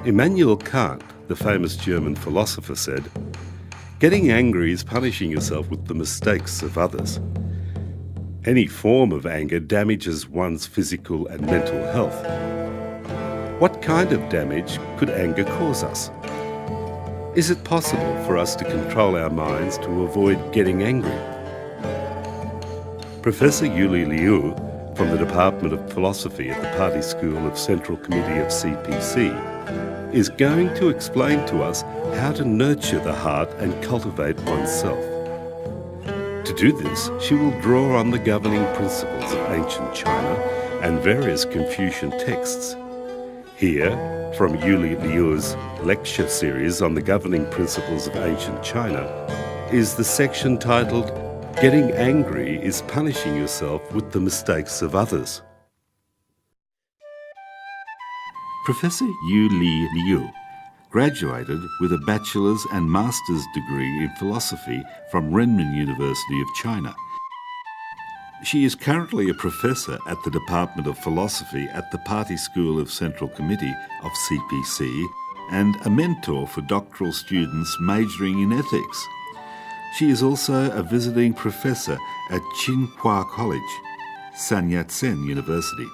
Immanuel Kant, the famous German philosopher, said, "Getting angry is punishing yourself with the mistakes of others." Any form of anger damages one's physical and mental health. What kind of damage could anger cause us? Is it possible for us to control our minds to avoid getting angry? Professor Yuli Liu from the Department of Philosophy at the Party School of Central Committee of CPC is going to explain to us how to nurture the heart and cultivate oneself. To do this, she will draw on the governing principles of ancient China and various Confucian texts. Here, from Yuli Liu's lecture series on the governing principles of ancient China, is the section titled, "Getting Angry is Punishing Yourself with the Mistakes of Others." Professor Yuli Liu graduated with a bachelor's and master's degree in philosophy from Renmin University of China. She is currently a professor at the Department of Philosophy at the Party School of Central Committee of CPC and a mentor for doctoral students majoring in ethics. She is also a visiting professor at Tsinghua College, Sun Yat-sen University.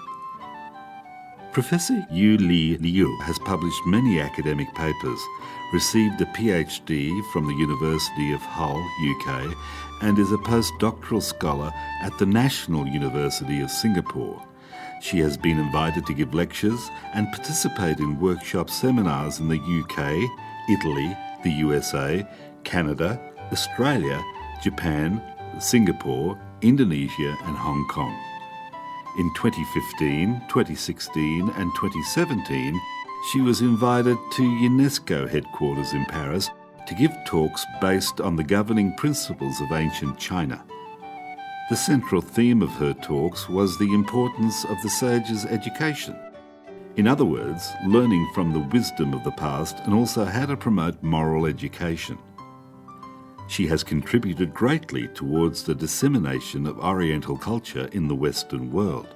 Professor Yuli Liu has published many academic papers, received a PhD from the University of Hull, UK, and is a postdoctoral scholar at the National University of Singapore. She has been invited to give lectures and participate in workshop seminars in the UK, Italy, the USA, Canada, Australia, Japan, Singapore, Indonesia and Hong Kong. In 2015, 2016 and 2017, she was invited to UNESCO headquarters in Paris to give talks based on the governing principles of ancient China. The central theme of her talks was the importance of the sage's education. In other words, learning from the wisdom of the past and also how to promote moral education. She has contributed greatly towards the dissemination of Oriental culture in the Western world.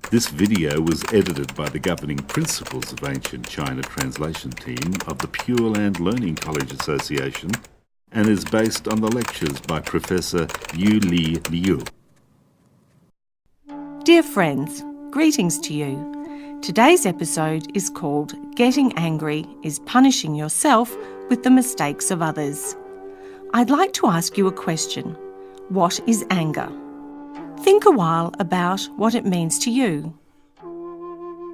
This video was edited by the Governing Principles of Ancient China translation team of the Pure Land Learning College Association and is based on the lectures by Professor Yuli Liu. Dear friends, greetings to you. Today's episode is called Getting Angry is Punishing Yourself with the Mistakes of Others. I'd like to ask you a question. What is anger? Think a while about what it means to you.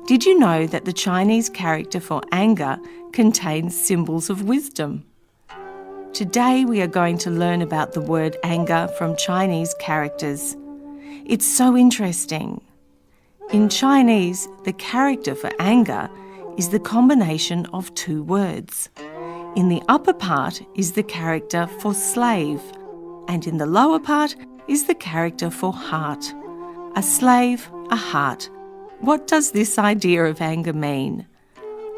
Did you know that the Chinese character for anger contains symbols of wisdom? Today we are going to learn about the word anger from Chinese characters. It's so interesting. In Chinese, the character for anger is the combination of two words. In the upper part is the character for slave, and in the lower part is the character for heart. A slave, a heart. What does this idea of anger mean?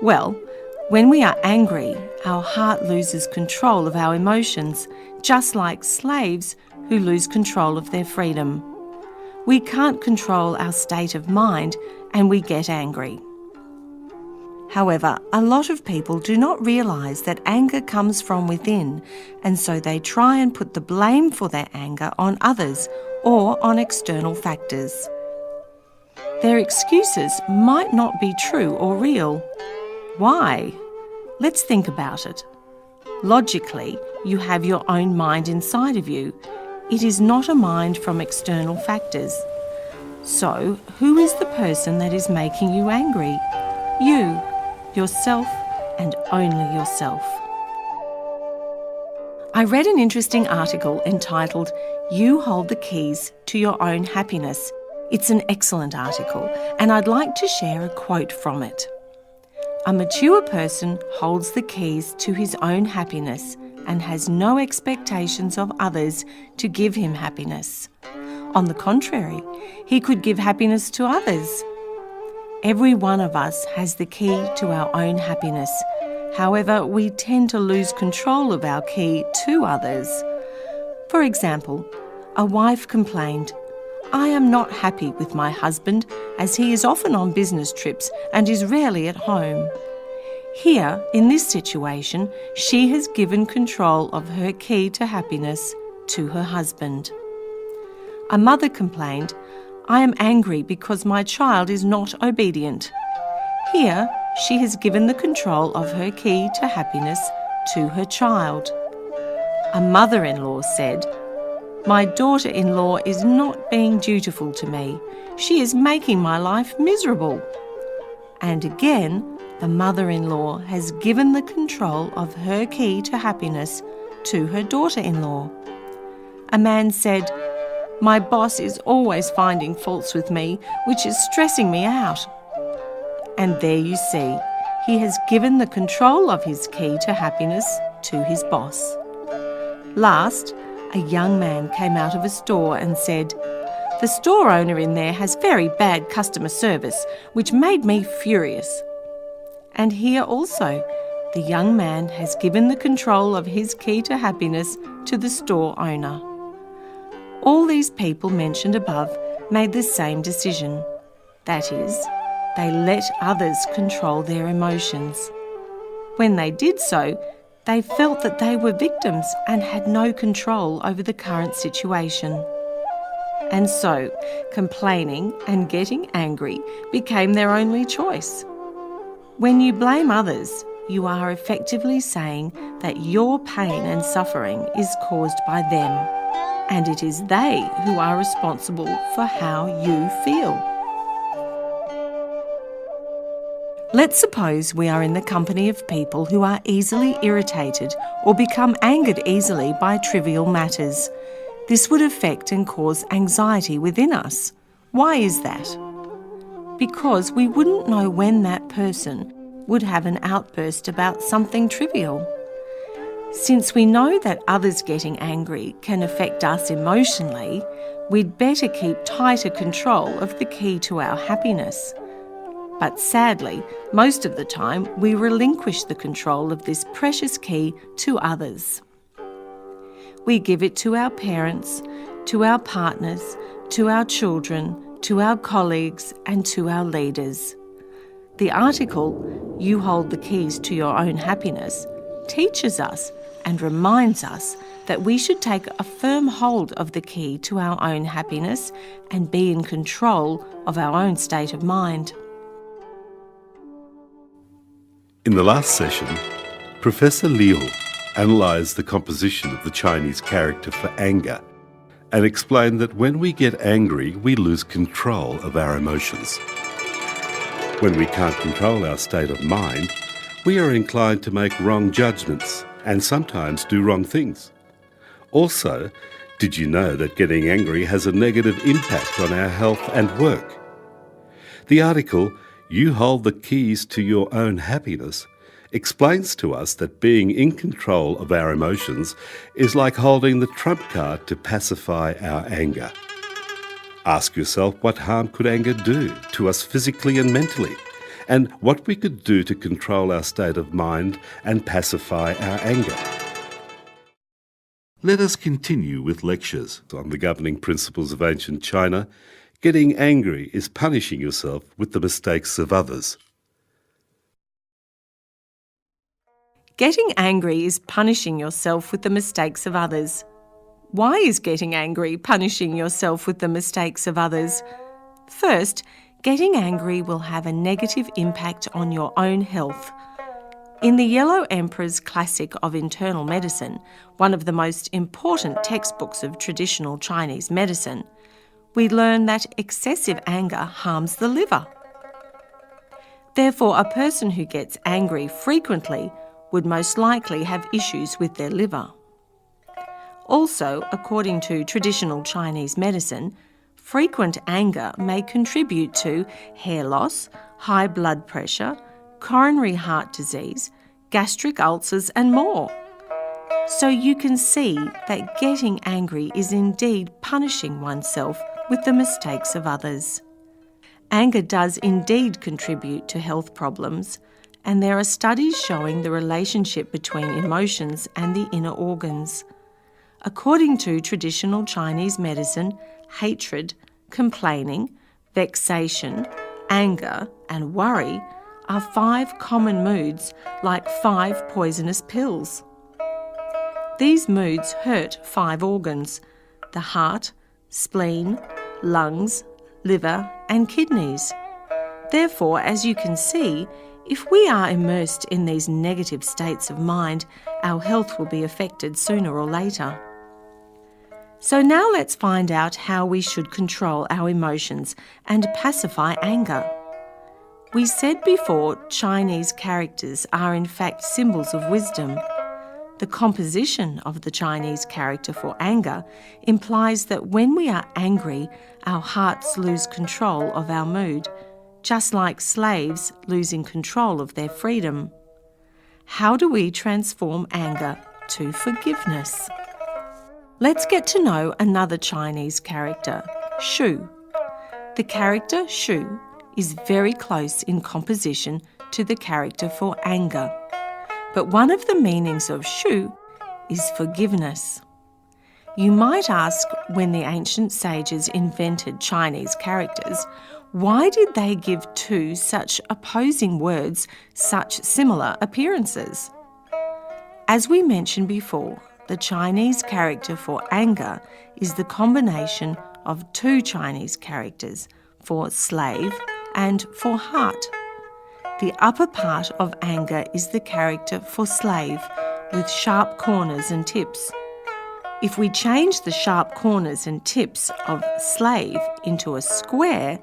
Well, when we are angry, our heart loses control of our emotions, just like slaves who lose control of their freedom. We can't control our state of mind and we get angry. However, a lot of people do not realise that anger comes from within, and so they try and put the blame for their anger on others or on external factors. Their excuses might not be true or real. Why? Let's think about it. Logically, you have your own mind inside of you. It is not a mind from external factors. So, who is the person that is making you angry? You. Yourself and only yourself. I read an interesting article entitled "You Hold the Keys to Your Own Happiness." It's an excellent article and I'd like to share a quote from it. A mature person holds the keys to his own happiness and has no expectations of others to give him happiness. On the contrary, he could give happiness to others. Every one of us has the key to our own happiness. However, we tend to lose control of our key to others. For example, a wife complained, I am not happy with my husband as he is often on business trips and is rarely at home. Here, in this situation, she has given control of her key to happiness to her husband. A mother complained, "I am angry because my child is not obedient." Here, she has given the control of her key to happiness to her child. A mother-in-law said, "My daughter-in-law is not being dutiful to me. She is making my life miserable." And again, the mother-in-law has given the control of her key to happiness to her daughter-in-law. A man said, "My boss is always finding faults with me, which is stressing me out." And there you see, he has given the control of his key to happiness to his boss. Last, a young man came out of a store and said, "The store owner in there has very bad customer service, which made me furious." And here also, the young man has given the control of his key to happiness to the store owner. All these people mentioned above made the same decision. That is, they let others control their emotions. When they did so, they felt that they were victims and had no control over the current situation. And so, complaining and getting angry became their only choice. When you blame others, you are effectively saying that your pain and suffering is caused by them, and it is they who are responsible for how you feel. Let's suppose we are in the company of people who are easily irritated or become angered easily by trivial matters. This would affect and cause anxiety within us. Why is that? Because we wouldn't know when that person would have an outburst about something trivial. Since we know that others getting angry can affect us emotionally, we'd better keep tighter control of the key to our happiness. But sadly, most of the time we relinquish the control of this precious key to others. We give it to our parents, to our partners, to our children, to our colleagues and to our leaders. The article, "You Hold the Keys to Your Own Happiness," teaches us and reminds us that we should take a firm hold of the key to our own happiness and be in control of our own state of mind. In the last session, Professor Liu analysed the composition of the Chinese character for anger and explained that when we get angry, we lose control of our emotions. When we can't control our state of mind, we are inclined to make wrong judgments and sometimes do wrong things. Also, did you know that getting angry has a negative impact on our health and work? The article, "You Hold the Keys to Your Own Happiness," explains to us that being in control of our emotions is like holding the trump card to pacify our anger. Ask yourself what harm could anger do to us physically and mentally, and what we could do to control our state of mind and pacify our anger. Let us continue with lectures on the governing principles of ancient China. Getting angry is punishing yourself with the mistakes of others. Getting angry is punishing yourself with the mistakes of others. Why is getting angry punishing yourself with the mistakes of others? First, getting angry will have a negative impact on your own health. In the Yellow Emperor's Classic of Internal Medicine, one of the most important textbooks of traditional Chinese medicine, we learn that excessive anger harms the liver. Therefore, a person who gets angry frequently would most likely have issues with their liver. Also, according to traditional Chinese medicine, frequent anger may contribute to hair loss, high blood pressure, coronary heart disease, gastric ulcers and more. So you can see that getting angry is indeed punishing oneself with the mistakes of others. Anger does indeed contribute to health problems, and there are studies showing the relationship between emotions and the inner organs. According to traditional Chinese medicine, hatred, complaining, vexation, anger, and worry are 5 common moods like 5 poisonous pills. These moods hurt 5 organs: the heart, spleen, lungs, liver, and kidneys. Therefore, as you can see, if we are immersed in these negative states of mind, our health will be affected sooner or later. So now let's find out how we should control our emotions and pacify anger. We said before Chinese characters are in fact symbols of wisdom. The composition of the Chinese character for anger implies that when we are angry, our hearts lose control of our mood, just like slaves losing control of their freedom. How do we transform anger to forgiveness? Let's get to know another Chinese character, Shu. The character Shu is very close in composition to the character for anger. But one of the meanings of Shu is forgiveness. You might ask, when the ancient sages invented Chinese characters, why did they give 2 such opposing words such similar appearances? As we mentioned before, the Chinese character for anger is the combination of 2 Chinese characters for slave and for heart. The upper part of anger is the character for slave, with sharp corners and tips. If we change the sharp corners and tips of slave into a square,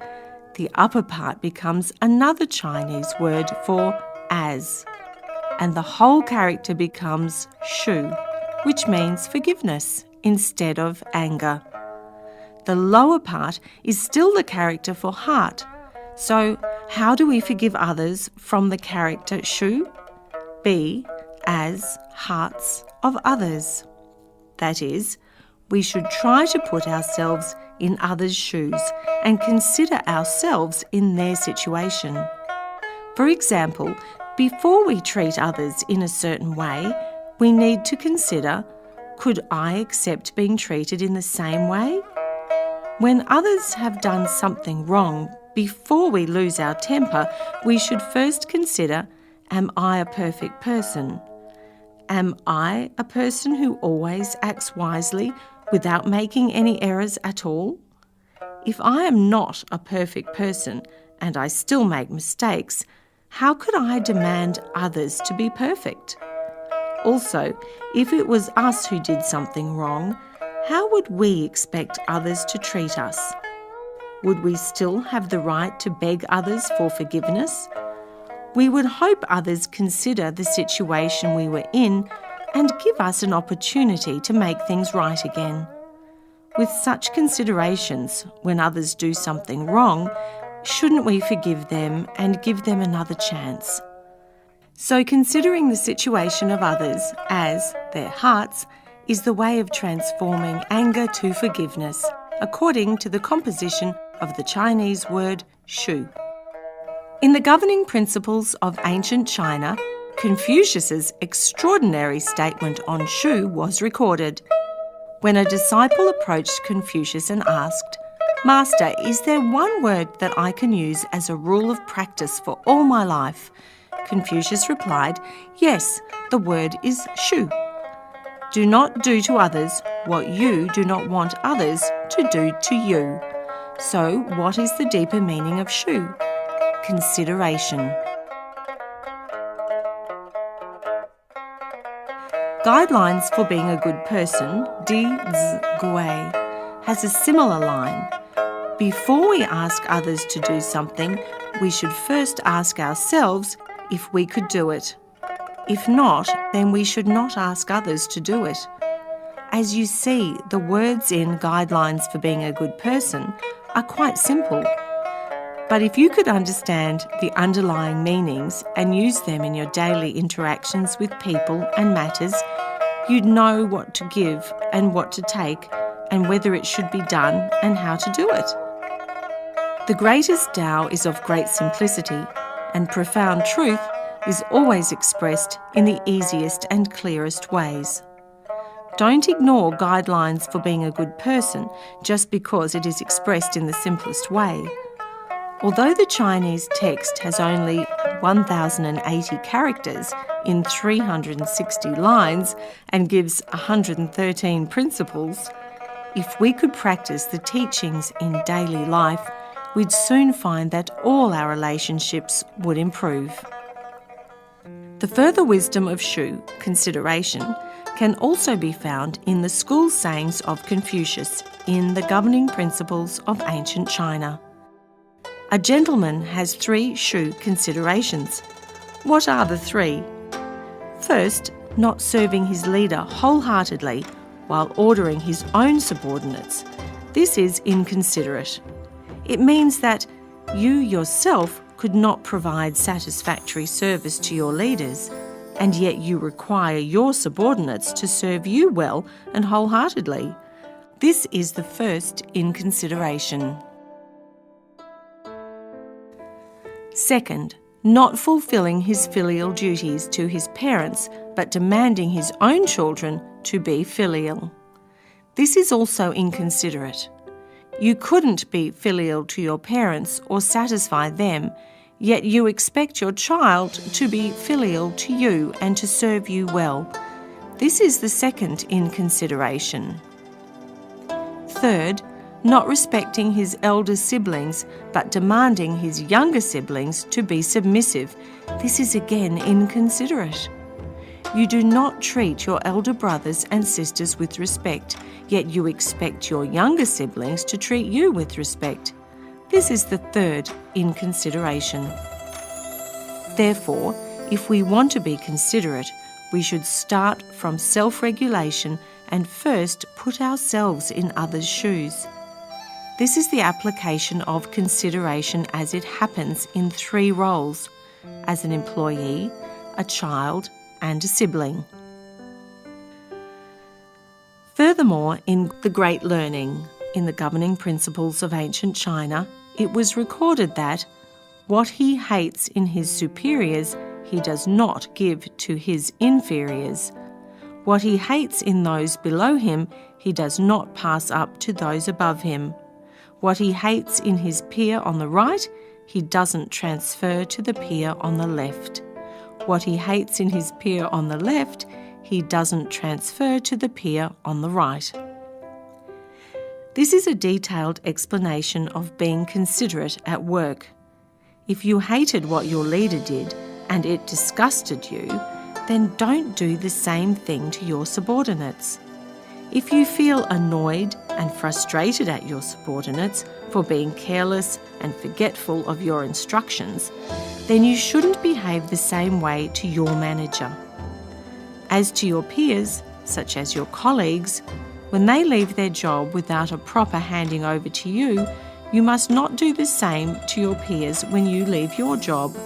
the upper part becomes another Chinese word for as, and the whole character becomes Shu, which means forgiveness instead of anger. The lower part is still the character for heart. So, how do we forgive others from the character Shu? Be as hearts of others. That is, we should try to put ourselves in others' shoes and consider ourselves in their situation. For example, before we treat others in a certain way, we need to consider, could I accept being treated in the same way? When others have done something wrong, before we lose our temper, we should first consider, am I a perfect person? Am I a person who always acts wisely without making any errors at all? If I am not a perfect person and I still make mistakes, how could I demand others to be perfect? Also, if it was us who did something wrong, how would we expect others to treat us? Would we still have the right to beg others for forgiveness? We would hope others consider the situation we were in and give us an opportunity to make things right again. With such considerations, when others do something wrong, shouldn't we forgive them and give them another chance? So considering the situation of others as their hearts is the way of transforming anger to forgiveness, according to the composition of the Chinese word Shu. In the governing principles of ancient China, Confucius's extraordinary statement on Shu was recorded. When a disciple approached Confucius and asked, "Master, is there one word that I can use as a rule of practice for all my life?" Confucius replied, "Yes, the word is Shu. Do not do to others what you do not want others to do to you." So, what is the deeper meaning of Shu? Consideration. Guidelines for Being a Good Person, Di Zi Gui, has a similar line. Before we ask others to do something, we should first ask ourselves if we could do it. If not, then we should not ask others to do it. As you see, the words in Guidelines for Being a Good Person are quite simple. But if you could understand the underlying meanings and use them in your daily interactions with people and matters, you'd know what to give and what to take and whether it should be done and how to do it. The greatest Tao is of great simplicity, and profound truth is always expressed in the easiest and clearest ways. Don't ignore guidelines for being a good person just because it is expressed in the simplest way. Although the Chinese text has only 1,080 characters in 360 lines and gives 113 principles, if we could practice the teachings in daily life, we'd soon find that all our relationships would improve. The further wisdom of Shu, consideration, can also be found in the school sayings of Confucius in the governing principles of ancient China. A gentleman has 3 Shu considerations. What are the 3? First, not serving his leader wholeheartedly while ordering his own subordinates. This is inconsiderate. It means that you yourself could not provide satisfactory service to your leaders, and yet you require your subordinates to serve you well and wholeheartedly. This is the first inconsideration. Second, not fulfilling his filial duties to his parents, but demanding his own children to be filial. This is also inconsiderate. You couldn't be filial to your parents or satisfy them, yet you expect your child to be filial to you and to serve you well. This is the second inconsideration. Third, not respecting his elder siblings, but demanding his younger siblings to be submissive. This is again inconsiderate. You do not treat your elder brothers and sisters with respect, yet you expect your younger siblings to treat you with respect. This is the third inconsideration. Therefore, if we want to be considerate, we should start from self-regulation and first put ourselves in others' shoes. This is the application of consideration as it happens in 3 roles: as an employee, a child, and a sibling. Furthermore, in the Great Learning, in the governing principles of ancient China, it was recorded that what he hates in his superiors, he does not give to his inferiors. What he hates in those below him, he does not pass up to those above him. What he hates in his peer on the right, he doesn't transfer to the peer on the left. What he hates in his peer on the left, he doesn't transfer to the peer on the right. This is a detailed explanation of being considerate at work. If you hated what your leader did and it disgusted you, then don't do the same thing to your subordinates. If you feel annoyed and frustrated at your subordinates for being careless and forgetful of your instructions, then you shouldn't behave the same way to your manager. As to your peers, such as your colleagues, when they leave their job without a proper handing over to you, you must not do the same to your peers when you leave your job.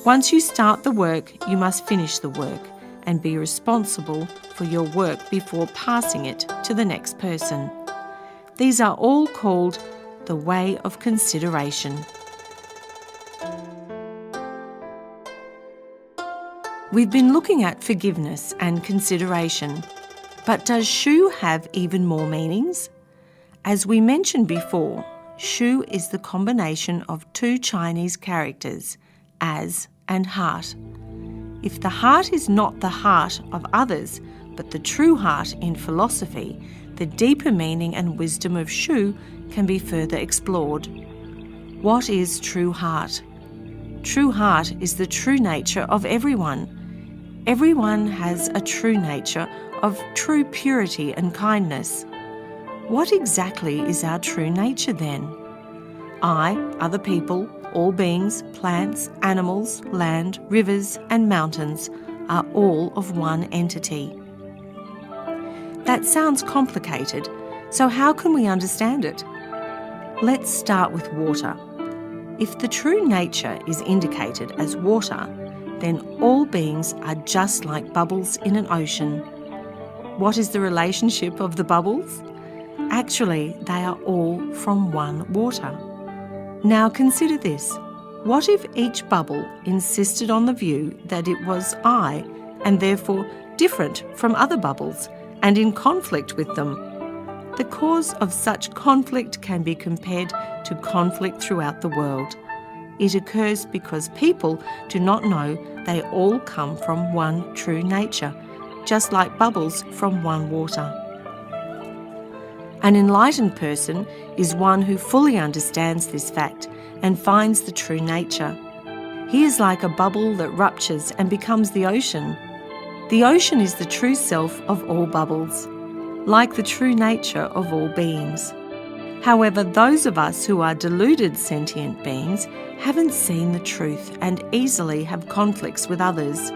Once you start the work, you must finish the work and be responsible for your work before passing it to the next person. These are all called the way of consideration. We've been looking at forgiveness and consideration, but does Shu have even more meanings? As we mentioned before, Shu is the combination of 2 Chinese characters, as and heart. If the heart is not the heart of others, but the true heart in philosophy, the deeper meaning and wisdom of Shu can be further explored. What is true heart? True heart is the true nature of everyone. Everyone has a true nature of true purity and kindness. What exactly is our true nature then? I, other people, all beings, plants, animals, land, rivers, and mountains are all of one entity. That sounds complicated, so how can we understand it? Let's start with water. If the true nature is indicated as water, then all beings are just like bubbles in an ocean. What is the relationship of the bubbles? Actually, they are all from one water. Now consider this. What if each bubble insisted on the view that it was I, and therefore different from other bubbles, and in conflict with them. The cause of such conflict can be compared to conflict throughout the world. It occurs because people do not know they all come from one true nature, just like bubbles from one water. An enlightened person is one who fully understands this fact and finds the true nature. He is like a bubble that ruptures and becomes the ocean. The ocean is the true self of all bubbles, like the true nature of all beings. However, those of us who are deluded sentient beings haven't seen the truth and easily have conflicts with others.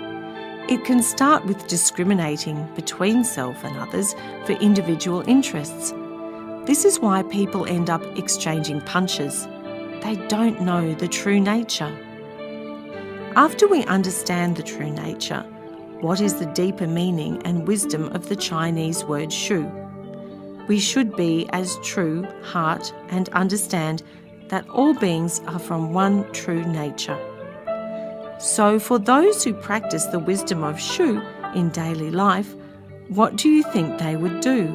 It can start with discriminating between self and others for individual interests. This is why people end up exchanging punches. They don't know the true nature. After we understand the true nature, what is the deeper meaning and wisdom of the Chinese word shu? We should be as true heart and understand that all beings are from one true nature. So for those who practice the wisdom of shu in daily life, what do you think they would do?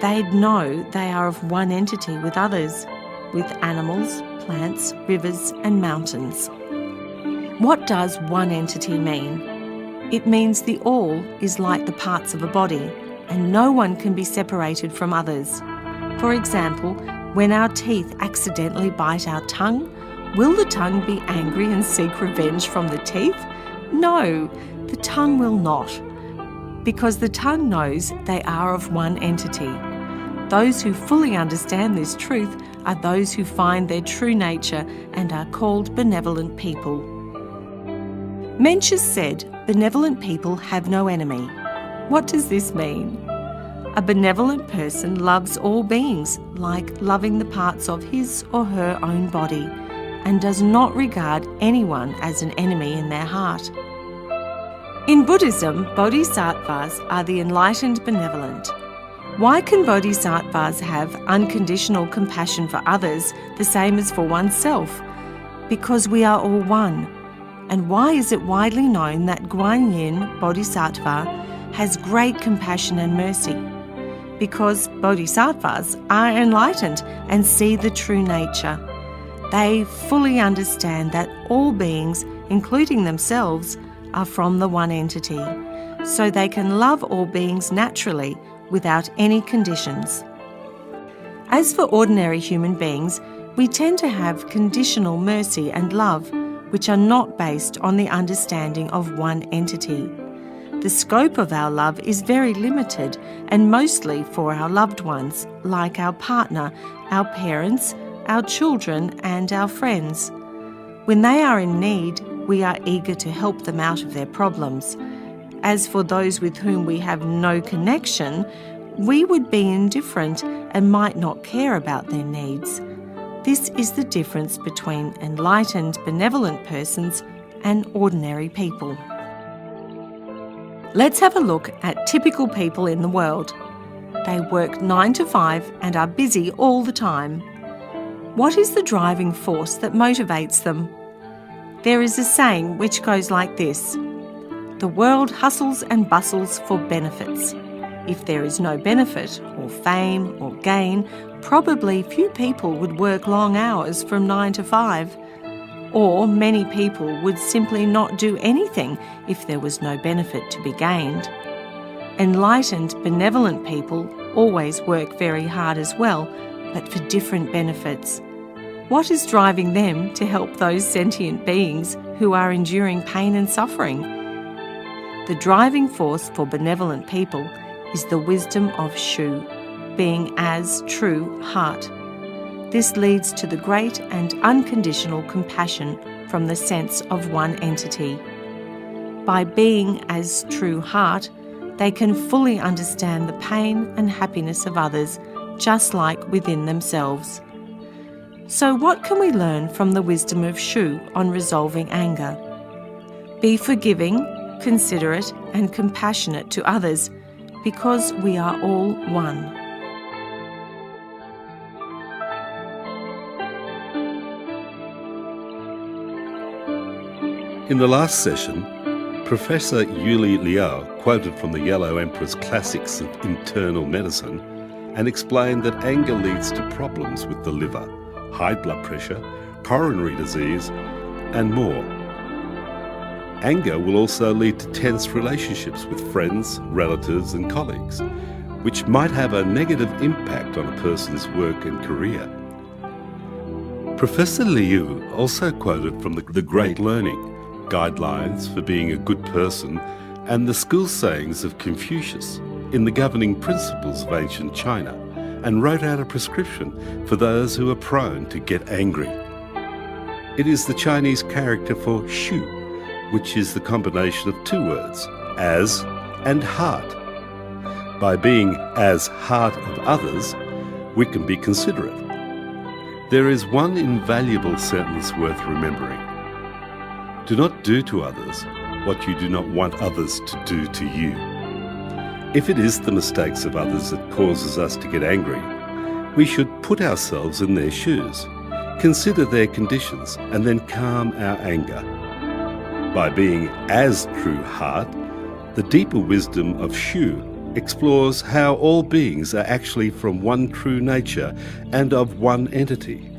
They'd know they are of one entity with others, with animals, plants, rivers and mountains. What does one entity mean? It means the all is like the parts of a body, and no one can be separated from others. For example, when our teeth accidentally bite our tongue, will the tongue be angry and seek revenge from the teeth? No, the tongue will not, because the tongue knows they are of one entity. Those who fully understand this truth are those who find their true nature and are called benevolent people. Mencius said, benevolent people have no enemy. What does this mean? A benevolent person loves all beings, like loving the parts of his or her own body, and does not regard anyone as an enemy in their heart. In Buddhism, bodhisattvas are the enlightened benevolent. Why can bodhisattvas have unconditional compassion for others, the same as for oneself? Because we are all one. And why is it widely known that Guanyin Bodhisattva has great compassion and mercy? Because bodhisattvas are enlightened and see the true nature. They fully understand that all beings, including themselves, are from the one entity, so they can love all beings naturally without any conditions. As for ordinary human beings, we tend to have conditional mercy and love, which are not based on the understanding of one entity. The scope of our love is very limited and mostly for our loved ones, like our partner, our parents, our children and our friends. When they are in need, we are eager to help them out of their problems. As for those with whom we have no connection, we would be indifferent and might not care about their needs. This is the difference between enlightened, benevolent persons and ordinary people. Let's have a look at typical people in the world. They work 9 to 5 and are busy all the time. What is the driving force that motivates them? There is a saying which goes like this: the world hustles and bustles for benefits. If there is no benefit, or fame, or gain, probably few people would work long hours from 9 to 5. Or many people would simply not do anything if there was no benefit to be gained. Enlightened, benevolent people always work very hard as well, but for different benefits. What is driving them to help those sentient beings who are enduring pain and suffering? The driving force for benevolent people is the wisdom of Shu, being as true heart. This leads to the great and unconditional compassion from the sense of one entity. By being as true heart, they can fully understand the pain and happiness of others, just like within themselves. So what can we learn from the wisdom of Shu on resolving anger? Be forgiving, considerate and compassionate to others, because we are all one. In the last session, Professor Yuli Liao quoted from the Yellow Emperor's classics of internal medicine and explained that anger leads to problems with the liver, high blood pressure, coronary disease, and more. Anger will also lead to tense relationships with friends, relatives, and colleagues, which might have a negative impact on a person's work and career. Professor Liu also quoted from the Great Learning, Guidelines for Being a Good Person, and the school sayings of Confucius in the governing principles of ancient China, and wrote out a prescription for those who are prone to get angry. It is the Chinese character for shu, which is the combination of two words, as and heart. By being as heart of others, we can be considerate. There is one invaluable sentence worth remembering. Do not do to others what you do not want others to do to you. If it is the mistakes of others that causes us to get angry, we should put ourselves in their shoes, consider their conditions, and then calm our anger. By being as true heart, the deeper wisdom of Shu explores how all beings are actually from one true nature and of one entity.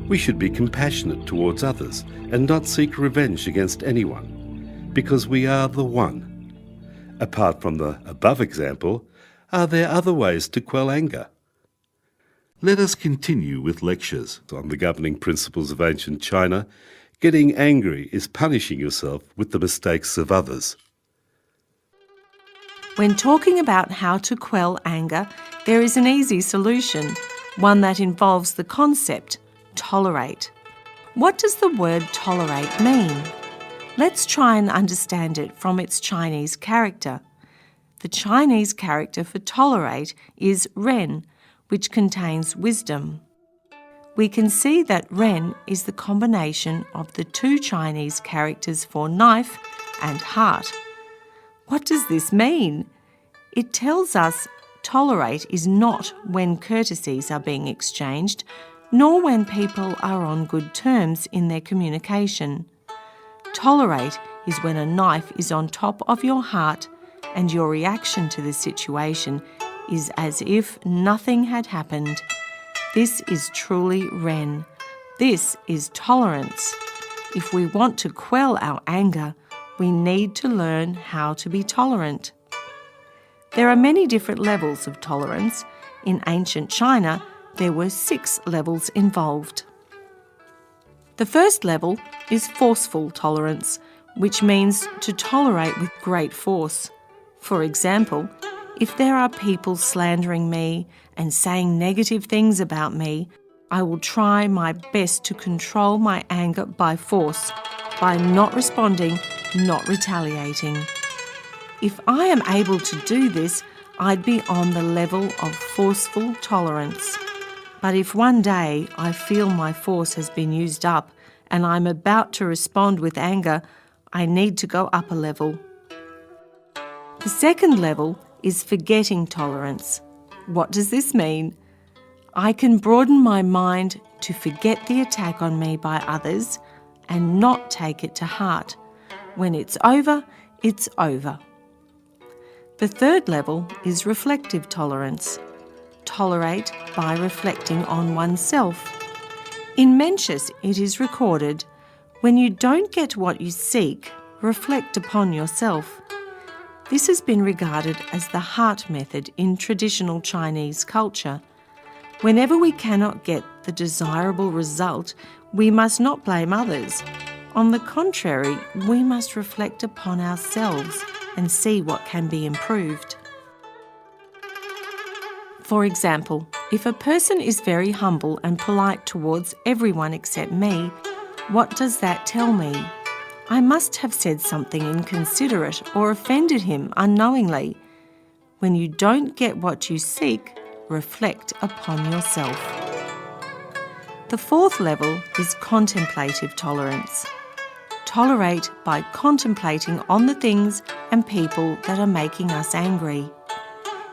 We should be compassionate towards others and not seek revenge against anyone, because we are the one. Apart from the above example, are there other ways to quell anger? Let us continue with lectures on the governing principles of ancient China. Getting angry is punishing yourself with the mistakes of others. When talking about how to quell anger, there is an easy solution, one that involves the concept, tolerate. What does the word tolerate mean? Let's try and understand it from its Chinese character. The Chinese character for tolerate is ren, which contains wisdom. We can see that ren is the combination of the two Chinese characters for knife and heart. What does this mean? It tells us tolerate is not when courtesies are being exchanged, nor when people are on good terms in their communication. Tolerate is when a knife is on top of your heart and your reaction to the situation is as if nothing had happened. This is truly ren. This is tolerance. If we want to quell our anger, we need to learn how to be tolerant. There are many different levels of tolerance. In ancient China, there were 6 levels involved. The first level is forceful tolerance, which means to tolerate with great force. For example, if there are people slandering me and saying negative things about me, I will try my best to control my anger by force, by not responding, not retaliating. If I am able to do this, I'd be on the level of forceful tolerance. But if one day I feel my force has been used up and I'm about to respond with anger, I need to go up a level. The second level is forgetting tolerance. What does this mean? I can broaden my mind to forget the attack on me by others and not take it to heart. When it's over, it's over. The third level is reflective tolerance. Tolerate by reflecting on oneself. In Mencius, it is recorded, when you don't get what you seek, reflect upon yourself. This has been regarded as the heart method in traditional Chinese culture. Whenever we cannot get the desirable result, we must not blame others. On the contrary, we must reflect upon ourselves and see what can be improved. For example, if a person is very humble and polite towards everyone except me, what does that tell me? I must have said something inconsiderate or offended him unknowingly. When you don't get what you seek, reflect upon yourself. The fourth level is contemplative tolerance. Tolerate by contemplating on the things and people that are making us angry.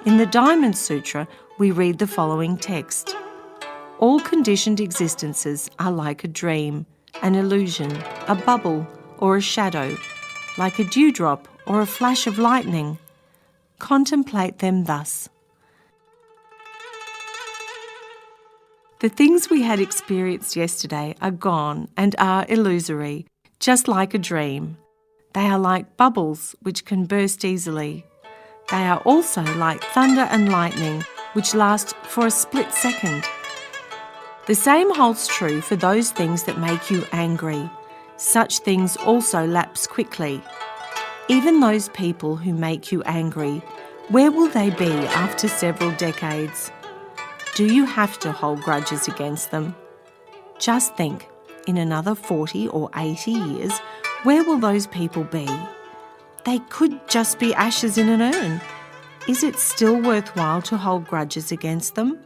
In the Diamond Sutra, we read the following text. All conditioned existences are like a dream, an illusion, a bubble, or a shadow, like a dewdrop or a flash of lightning. Contemplate them thus. The things we had experienced yesterday are gone and are illusory, just like a dream. They are like bubbles which can burst easily. They are also like thunder and lightning, which last for a split second. The same holds true for those things that make you angry. Such things also lapse quickly. Even those people who make you angry, where will they be after several decades? Do you have to hold grudges against them? Just think, in another 40 or 80 years, where will those people be? They could just be ashes in an urn. Is it still worthwhile to hold grudges against them?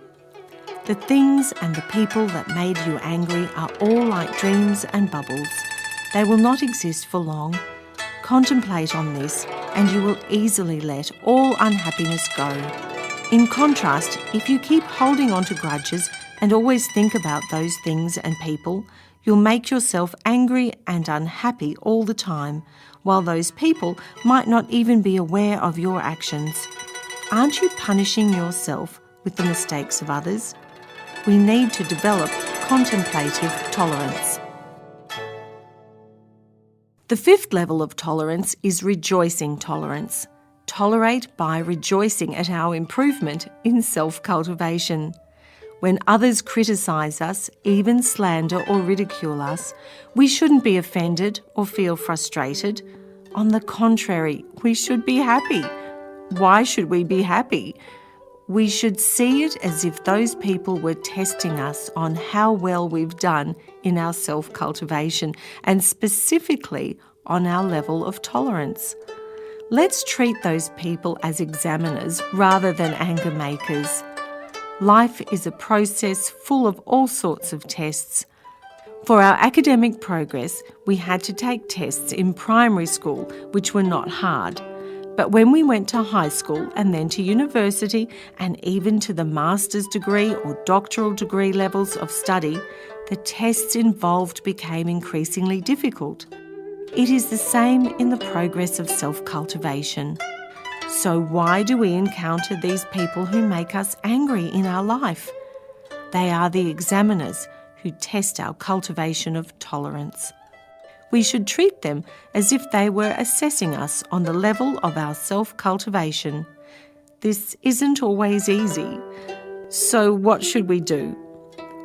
The things and the people that made you angry are all like dreams and bubbles. They will not exist for long. Contemplate on this and you will easily let all unhappiness go. In contrast, if you keep holding on to grudges and always think about those things and people, you'll make yourself angry and unhappy all the time, while those people might not even be aware of your actions. Aren't you punishing yourself with the mistakes of others? We need to develop contemplative tolerance. The fifth level of tolerance is rejoicing tolerance. Tolerate by rejoicing at our improvement in self-cultivation. When others criticise us, even slander or ridicule us, we shouldn't be offended or feel frustrated. On the contrary, we should be happy. Why should we be happy? We should see it as if those people were testing us on how well we've done in our self-cultivation and specifically on our level of tolerance. Let's treat those people as examiners rather than anger makers. Life is a process full of all sorts of tests. For our academic progress, we had to take tests in primary school, which were not hard. But when we went to high school and then to university and even to the master's degree or doctoral degree levels of study, the tests involved became increasingly difficult. It is the same in the progress of self-cultivation. So why do we encounter these people who make us angry in our life? They are the examiners who test our cultivation of tolerance. We should treat them as if they were assessing us on the level of our self-cultivation. This isn't always easy. So what should we do?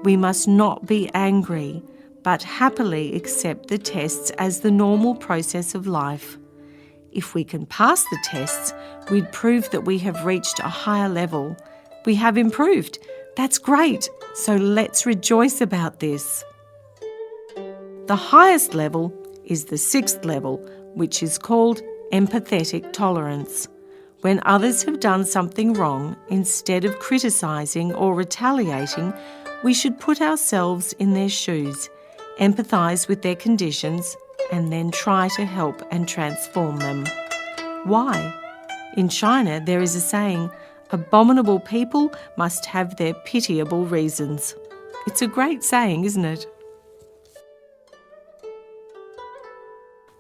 We must not be angry, but happily accept the tests as the normal process of life. If we can pass the tests, we'd prove that we have reached a higher level. We have improved. That's great. So let's rejoice about this. The highest level is the sixth level, which is called empathetic tolerance. When others have done something wrong, instead of criticising or retaliating, we should put ourselves in their shoes, empathise with their conditions, and then try to help and transform them. Why? In China, there is a saying, "Abominable people must have their pitiable reasons." It's a great saying, isn't it?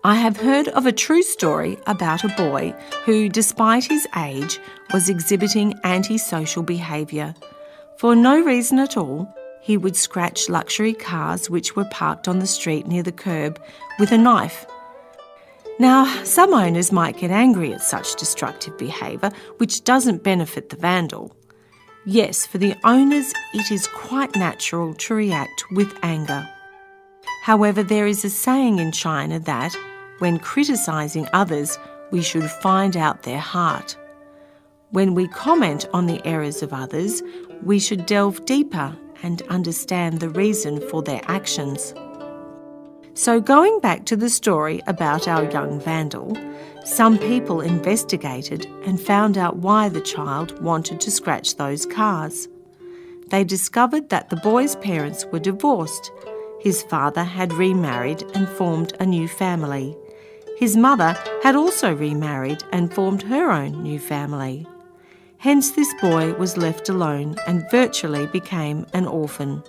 I have heard of a true story about a boy who, despite his age, was exhibiting antisocial behaviour. For no reason at all, he would scratch luxury cars which were parked on the street near the curb with a knife. Now, some owners might get angry at such destructive behaviour, which doesn't benefit the vandal. Yes, for the owners, it is quite natural to react with anger. However, there is a saying in China that, when criticising others, we should find out their heart. When we comment on the errors of others, we should delve deeper and understand the reason for their actions. So going back to the story about our young vandal, some people investigated and found out why the child wanted to scratch those cars. They discovered that the boy's parents were divorced. His father had remarried and formed a new family. His mother had also remarried and formed her own new family. Hence this boy was left alone and virtually became an orphan.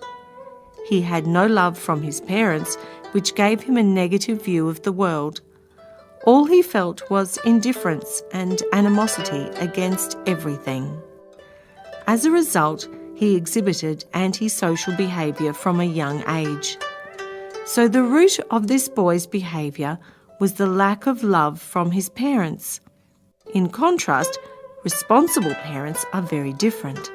He had no love from his parents which gave him a negative view of the world. All he felt was indifference and animosity against everything. As a result, he exhibited antisocial behaviour from a young age. So the root of this boy's behaviour was the lack of love from his parents. In contrast, responsible parents are very different.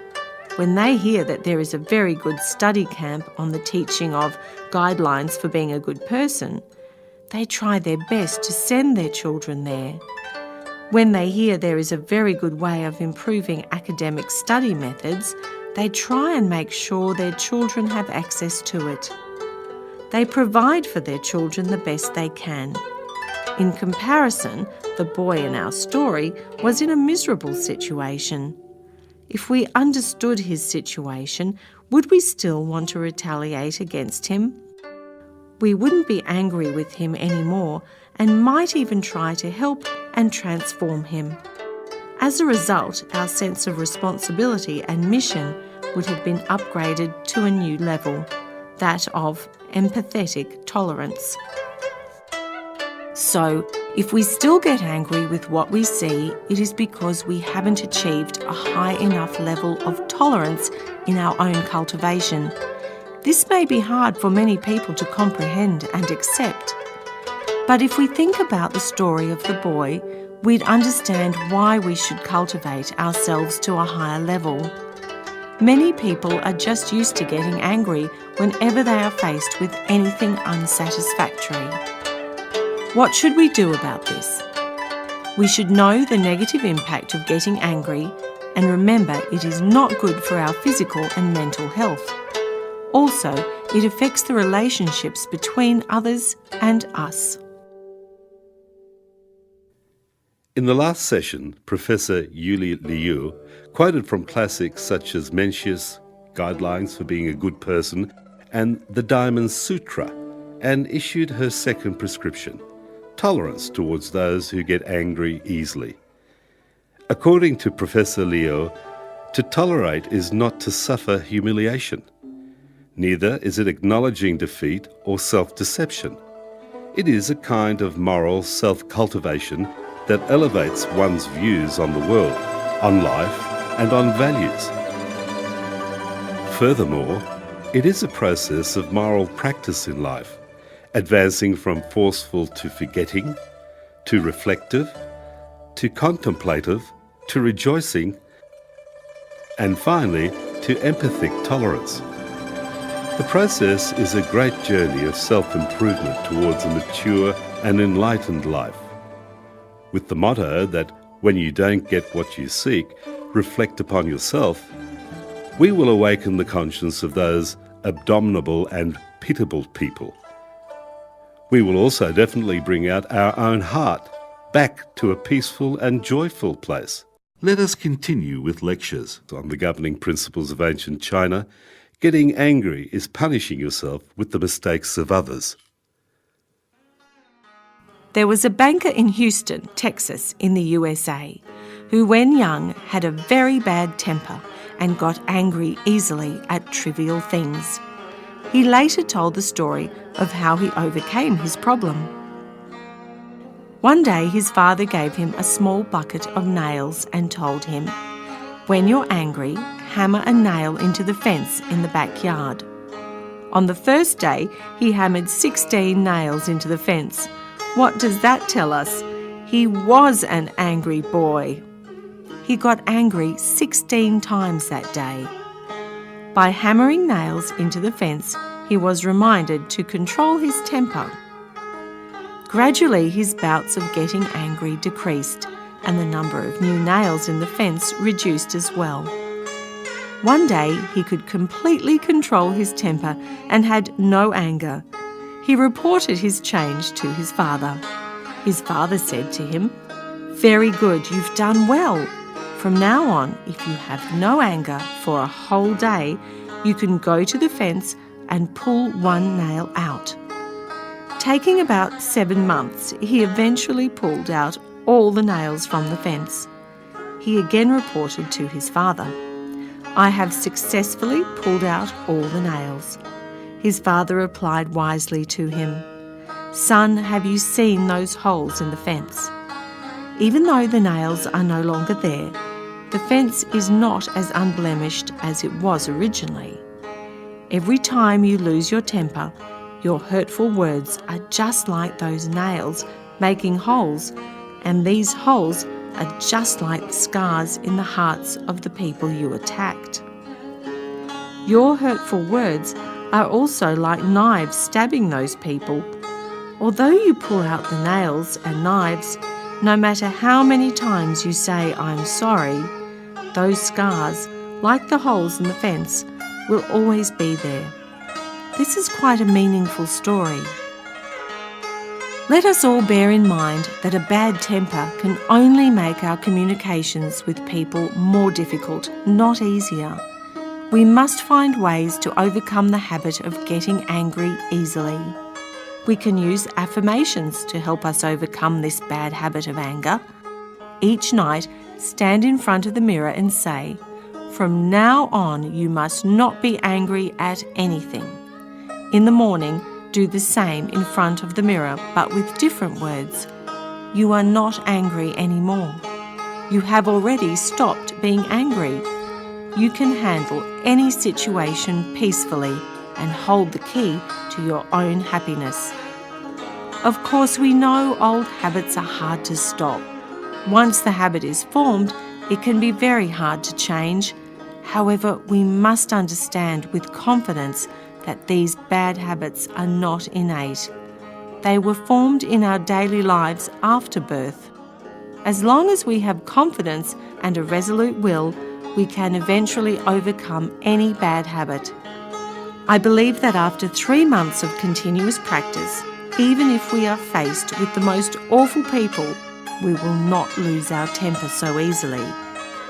When they hear that there is a very good study camp on the teaching of guidelines for being a good person, they try their best to send their children there. When they hear there is a very good way of improving academic study methods, they try and make sure their children have access to it. They provide for their children the best they can. In comparison, the boy in our story was in a miserable situation. If we understood his situation, would we still want to retaliate against him? We wouldn't be angry with him anymore and might even try to help and transform him. As a result, our sense of responsibility and mission would have been upgraded to a new level, that of empathetic tolerance. So, if we still get angry with what we see, it is because we haven't achieved a high enough level of tolerance in our own cultivation. This may be hard for many people to comprehend and accept. But if we think about the story of the boy, we'd understand why we should cultivate ourselves to a higher level. Many people are just used to getting angry whenever they are faced with anything unsatisfactory. What should we do about this? We should know the negative impact of getting angry and remember it is not good for our physical and mental health. Also, it affects the relationships between others and us. In the last session, Professor Yuli Liu quoted from classics such as Mencius, Guidelines for Being a Good Person, and the Diamond Sutra, and issued her second prescription, tolerance towards those who get angry easily. According to Professor Liu, to tolerate is not to suffer humiliation. Neither is it acknowledging defeat or self-deception. It is a kind of moral self-cultivation that elevates one's views on the world, on life, and on values. Furthermore, it is a process of moral practice in life, advancing from forceful to forgetting, to reflective, to contemplative, to rejoicing, and finally to empathic tolerance. The process is a great journey of self-improvement towards a mature and enlightened life, with the motto that when you don't get what you seek, reflect upon yourself. We will awaken the conscience of those abominable and pitiable people. We will also definitely bring out our own heart back to a peaceful and joyful place. Let us continue with lectures on the governing principles of ancient China. Getting angry is punishing yourself with the mistakes of others. There was a banker in Houston, Texas, in the USA, who when young had a very bad temper and got angry easily at trivial things. He later told the story of how he overcame his problem. One day his father gave him a small bucket of nails and told him, "When you're angry, hammer a nail into the fence in the backyard." On the first day, he hammered 16 nails into the fence. What does that tell us? He was an angry boy. He got angry 16 times that day. By hammering nails into the fence, he was reminded to control his temper. Gradually, his bouts of getting angry decreased, and the number of new nails in the fence reduced as well. One day, he could completely control his temper and had no anger. He reported his change to his father. His father said to him, "Very good, you've done well. From now on, if you have no anger for a whole day, you can go to the fence and pull one nail out." Taking about 7 months, he eventually pulled out all the nails from the fence. He again reported to his father, "I have successfully pulled out all the nails." His father replied wisely to him, "Son, have you seen those holes in the fence? Even though the nails are no longer there, the fence is not as unblemished as it was originally. Every time you lose your temper, your hurtful words are just like those nails making holes, and these holes are just like the scars in the hearts of the people you attacked. Your hurtful words are also like knives stabbing those people. Although you pull out the nails and knives, no matter how many times you say, 'I'm sorry,' those scars, like the holes in the fence, will always be there." This is quite a meaningful story. Let us all bear in mind that a bad temper can only make our communications with people more difficult, not easier. We must find ways to overcome the habit of getting angry easily. We can use affirmations to help us overcome this bad habit of anger. Each night, stand in front of the mirror and say, "From now on, you must not be angry at anything." In the morning, do the same in front of the mirror, but with different words. You are not angry anymore. You have already stopped being angry. You can handle any situation peacefully and hold the key to your own happiness. Of course, we know old habits are hard to stop. Once the habit is formed, it can be very hard to change. However, we must understand with confidence that these bad habits are not innate. They were formed in our daily lives after birth. As long as we have confidence and a resolute will, we can eventually overcome any bad habit. I believe that after 3 months of continuous practice, even if we are faced with the most awful people, we will not lose our temper so easily.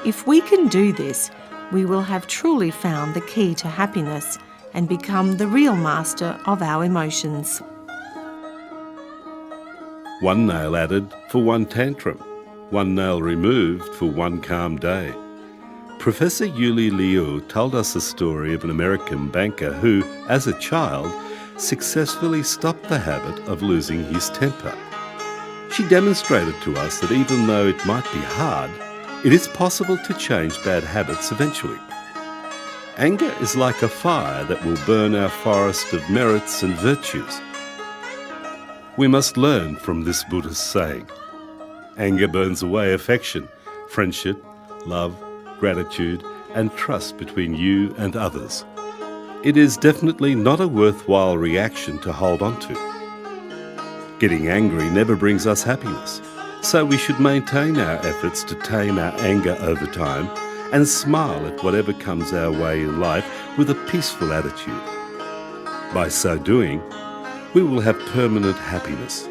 If we can do this, we will have truly found the key to happiness and become the real master of our emotions. One nail added for one tantrum, one nail removed for one calm day. Professor Yuli Liu told us a story of an American banker who, as a child, successfully stopped the habit of losing his temper. She demonstrated to us that even though it might be hard, it is possible to change bad habits eventually. Anger is like a fire that will burn our forest of merits and virtues. We must learn from this Buddhist saying. Anger burns away affection, friendship, love, gratitude, and trust between you and others. It is definitely not a worthwhile reaction to hold on to. Getting angry never brings us happiness, so we should maintain our efforts to tame our anger over time and smile at whatever comes our way in life with a peaceful attitude. By so doing, we will have permanent happiness